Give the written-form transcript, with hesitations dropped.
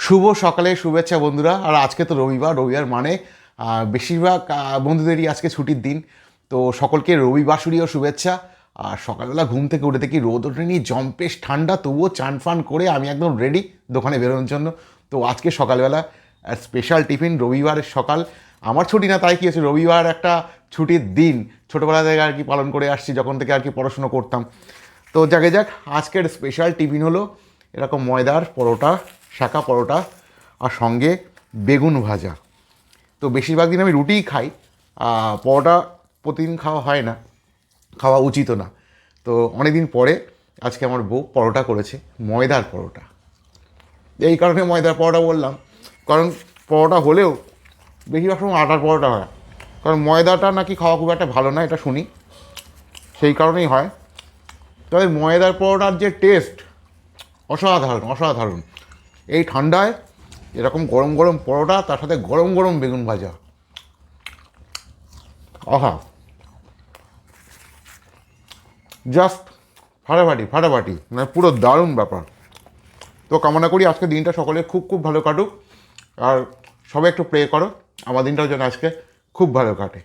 শুভ সকালে শুভেচ্ছা বন্ধুরা। আর আজকে তো রবিবার মানে বেশিরভাগ বন্ধুদেরই আজকে ছুটির দিন। তো সকলকে রবিবাসরীয় শুভেচ্ছা। আর সকালবেলা ঘুম থেকে উঠে দেখি রোদ ওঠেনি, জম্পেশ ঠান্ডা, তবুও চান ফান করে আমি একদম রেডি দোকানে বেরোনোর জন্য। তো আজকে সকালবেলা স্পেশাল টিফিন, রবিবারের সকাল। আমার ছুটি না, তাই কি আছে, রবিবার একটা ছুটির দিন ছোটোবেলা থেকে আর কি পালন করে আসছি, যখন থেকে আর কি পড়াশুনো করতাম। তো যাক আজকের স্পেশাল টিফিন হলো এরকম ময়দার পরোটা, শাঁকা পরোটা, আর সঙ্গে বেগুন ভাজা। তো বেশিরভাগ দিন আমি রুটিই খাই, পরোটা প্রতিদিন খাওয়া হয় না, খাওয়া উচিতও না। তো অনেক দিন পরে আজকে আমার বউ পরোটা করেছে, ময়দার পরোটা। এই কারণে ময়দার পরোটা বললাম, কারণ পরোটা হলেও বেশিরভাগ সময় আটার পরোটা হয়, কারণ ময়দাটা নাকি খাওয়া খুব একটা ভালো না, এটা শুনি, সেই কারণেই হয়। তবে ময়দার পরোটার যে টেস্ট, অসাধারণ অসাধারণ। এই ঠান্ডায় এরকম গরম গরম পরোটা, তার সাথে গরম গরম বেগুন ভাজা, আহা, জাস্ট ফাটাফাটি, মানে পুরো দারুণ ব্যাপার। তো কামনা করি আজকে দিনটা সকলে খুব খুব ভালো কাটুক। আর সবাই একটু প্রে করো আমার দিনটাও যেন আজকে খুব ভালো কাটে।